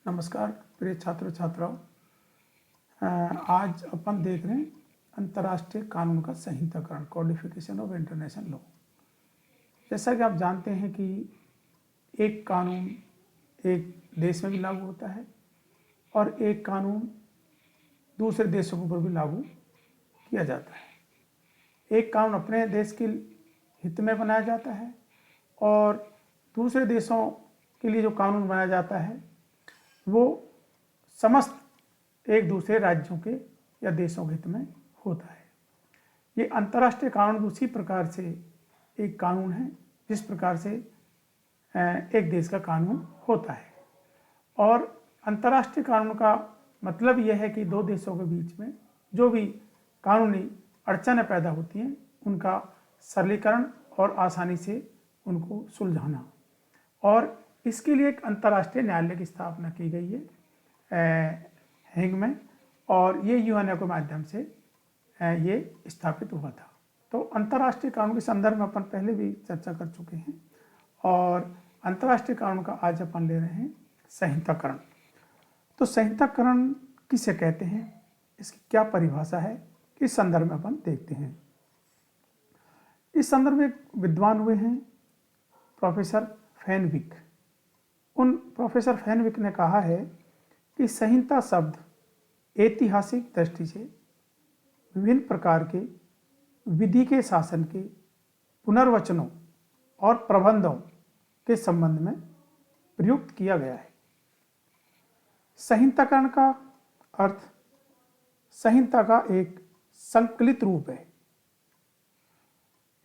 नमस्कार प्रिय छात्र छात्राओं। आज अपन देख रहे हैं अंतर्राष्ट्रीय कानून का संहिताकरण, कोडिफिकेशन ऑफ इंटरनेशनल लॉ। जैसा कि आप जानते हैं कि एक कानून एक देश में भी लागू होता है और एक कानून दूसरे देशों के ऊपर भी लागू किया जाता है। एक कानून अपने देश के हित में बनाया जाता है और दूसरे देशों के लिए जो कानून बनाया जाता है वो समस्त एक दूसरे राज्यों के या देशों के हित में होता है। ये अंतर्राष्ट्रीय कानून उसी प्रकार से एक कानून है जिस प्रकार से एक देश का कानून होता है। और अंतर्राष्ट्रीय कानून का मतलब यह है कि दो देशों के बीच में जो भी कानूनी अड़चनें पैदा होती हैं उनका सरलीकरण और आसानी से उनको सुलझाना। और इसके लिए एक अंतर्राष्ट्रीय न्यायालय की स्थापना की गई है हेग में, और ये यूएनओ के माध्यम से ये स्थापित हुआ था। तो अंतर्राष्ट्रीय कानून के संदर्भ में अपन पहले भी चर्चा कर चुके हैं और अंतर्राष्ट्रीय कानून का आज अपन ले रहे हैं संहिताकरण। तो संहिताकरण किसे कहते हैं, इसकी क्या परिभाषा है, इस संदर्भ में अपन देखते हैं। इस संदर्भ में एक विद्वान हुए हैं प्रोफेसर फैनविक। उन प्रोफेसर फैनविक ने कहा है कि संहिता शब्द ऐतिहासिक दृष्टि से विभिन्न प्रकार के विधि के शासन के पुनर्वचनों और प्रबंधों के संबंध में प्रयुक्त किया गया है। संहिताकरण का अर्थ संहिता का एक संकलित रूप है।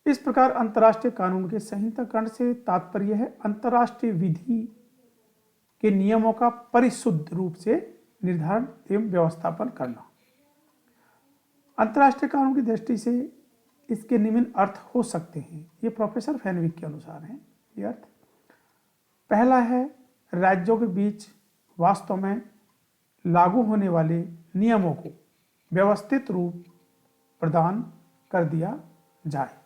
इस प्रकार अंतर्राष्ट्रीय कानून के संहिताकरण से तात्पर्य है अंतर्राष्ट्रीय विधि के नियमों का परिशुद्ध रूप से निर्धारण एवं व्यवस्थापन करना। अंतर्राष्ट्रीय कानून की दृष्टि से इसके निम्न अर्थ हो सकते हैं, ये प्रोफेसर फैनविक के अनुसार हैं ये अर्थ। पहला है, राज्यों के बीच वास्तव में लागू होने वाले नियमों को व्यवस्थित रूप प्रदान कर दिया जाए।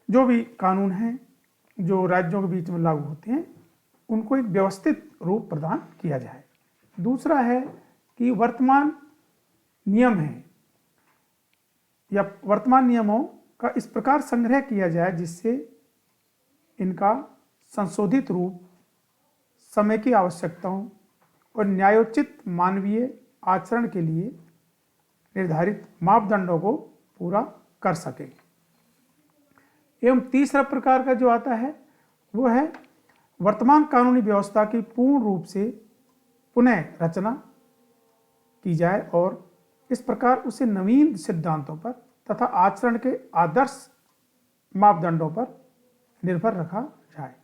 जो भी कानून हैं जो राज्यों के बीच में लागू होते हैं उनको एक व्यवस्थित रूप प्रदान किया जाए। दूसरा है कि वर्तमान नियम है या वर्तमान नियमों का इस प्रकार संग्रह किया जाए जिससे इनका संशोधित रूप समय की आवश्यकताओं और न्यायोचित मानवीय आचरण के लिए निर्धारित मापदंडों को पूरा कर सके। एवं तीसरा प्रकार का जो आता है वो है वर्तमान कानूनी व्यवस्था की पूर्ण रूप से पुनः रचना की जाए और इस प्रकार उसे नवीन सिद्धांतों पर तथा आचरण के आदर्श मापदंडों पर निर्भर रखा जाए।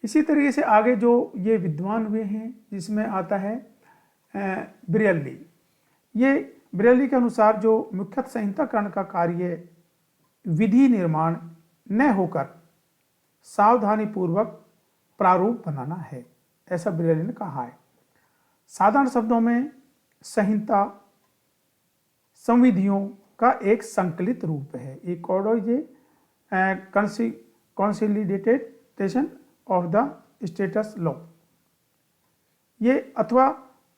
इसी तरीके से आगे जो ये विद्वान हुए हैं जिसमें आता है ब्रियली। ये ब्रियली के अनुसार जो मुख्यतः संहिताकरण का कार्य विधि निर्माण न होकर सावधानी पूर्वक प्रारूप बनाना है, ऐसा ब्रियली ने कहा है। साधारण शब्दों में संहिता संविधियों का एक संकलित रूप है। A code is a consolidation of the statute law. ये अथवा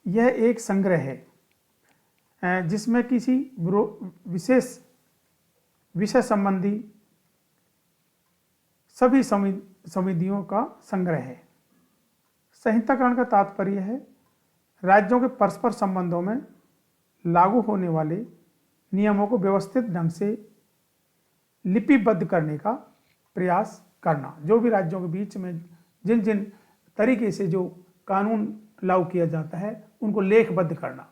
यह एक संग्रह है जिसमें किसी विशेष विषय संबंधी सभी संविधियों का संग्रह है। संहिताकरण का तात्पर्य है राज्यों के परस्पर संबंधों में लागू होने वाले नियमों को व्यवस्थित ढंग से लिपिबद्ध करने का प्रयास करना। जो भी राज्यों के बीच में जिन जिन तरीके से जो कानून लागू किया जाता है उनको लेखबद्ध करना।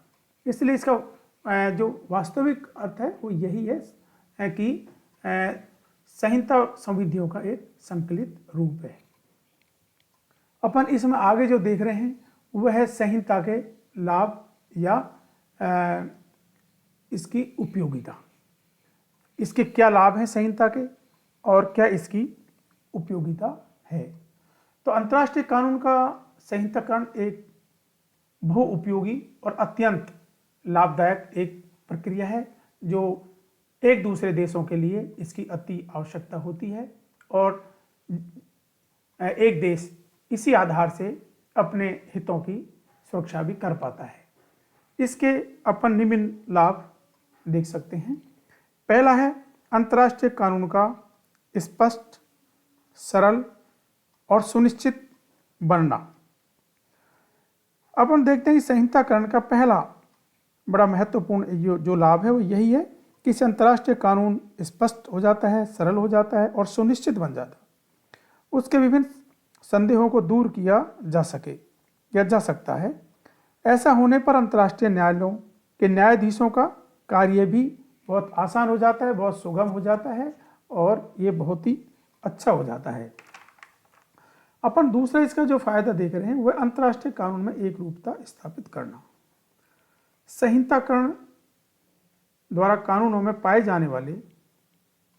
इसलिए इसका जो वास्तविक अर्थ है वो यही है कि संहिता संविधियों का एक संकलित रूप है। अपन इसमें आगे जो देख रहे हैं वह है संहिता के लाभ या इसकी उपयोगिता। इसके क्या लाभ हैं संहिता के और क्या इसकी उपयोगिता है। तो अंतर्राष्ट्रीय कानून का संहिताकरण एक बहु उपयोगी और अत्यंत लाभदायक एक प्रक्रिया है जो एक दूसरे देशों के लिए इसकी अति आवश्यकता होती है और एक देश इसी आधार से अपने हितों की सुरक्षा भी कर पाता है। इसके अपन निम्न लाभ देख सकते हैं। पहला है अंतर्राष्ट्रीय कानून का स्पष्ट, सरल और सुनिश्चित बनना। अपन देखते हैं कि संहिताकरण का पहला बड़ा महत्वपूर्ण जो लाभ है वो यही है कि इसे अंतर्राष्ट्रीय कानून स्पष्ट हो जाता है, सरल हो जाता है और सुनिश्चित बन जाता है। उसके विभिन्न संदेहों को दूर किया जा सकता है। ऐसा होने पर अंतर्राष्ट्रीय न्यायालयों के न्यायाधीशों का कार्य भी बहुत आसान हो जाता है, बहुत सुगम हो जाता है और ये बहुत ही अच्छा हो जाता है। अपन दूसरा इसका जो फायदा देख रहे हैं वह अंतर्राष्ट्रीय कानून में एक रूपता स्थापित करना। संहिताकरण द्वारा कानूनों में पाए जाने वाले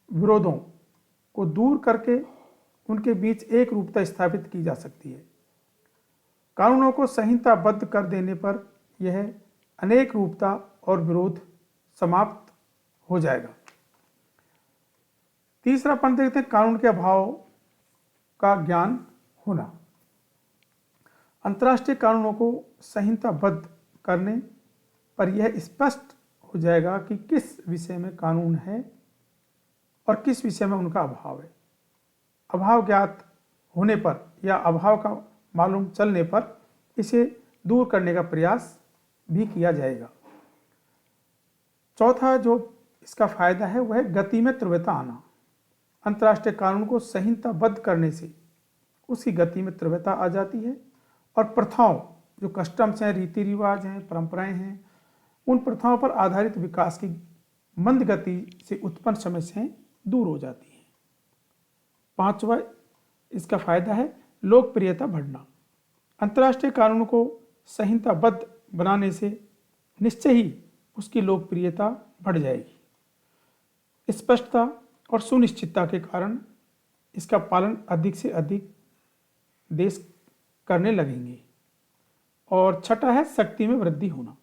विरोधों को दूर करके उनके बीच एक रूपता स्थापित की जा सकती है। कानूनों को संहिताबद्ध कर देने पर यह अनेक रूपता और विरोध समाप्त हो जाएगा। तीसरा अपन देखते हैं कानून के अभाव का ज्ञान होना। अंतर्राष्ट्रीय कानूनों को संहिताबद्ध करने पर यह स्पष्ट हो जाएगा कि किस विषय में कानून है और किस विषय में उनका अभाव है। अभाव ज्ञात होने पर या अभाव का मालूम चलने पर इसे दूर करने का प्रयास भी किया जाएगा। चौथा जो इसका फायदा है वह गति में तीव्रता आना। अंतर्राष्ट्रीय कानून को संहिताबद्ध करने से उसकी गति में तीव्रता आ जाती है और प्रथाओं, जो कस्टम्स हैं, रीति रिवाज हैं, परंपराएं हैं, उन प्रथाओं पर आधारित विकास की मंद गति से उत्पन्न समस्याएं दूर हो जाती हैं। पांचवा इसका फायदा है लोकप्रियता बढ़ना। अंतर्राष्ट्रीय कानून को संहिताबद्ध बनाने से निश्चय ही उसकी लोकप्रियता बढ़ जाएगी। स्पष्टता और सुनिश्चितता के कारण इसका पालन अधिक से अधिक देश करने लगेंगे। और छठा है शक्ति में वृद्धि होना।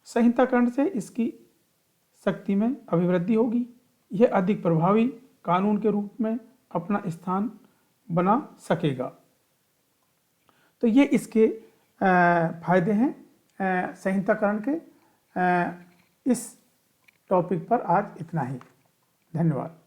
संहिताकरण से इसकी शक्ति में अभिवृद्धि होगी। यह अधिक प्रभावी कानून के रूप में अपना स्थान बना सकेगा। तो ये इसके फायदे हैं संहिताकरण के। इस टॉपिक पर आज इतना ही। धन्यवाद।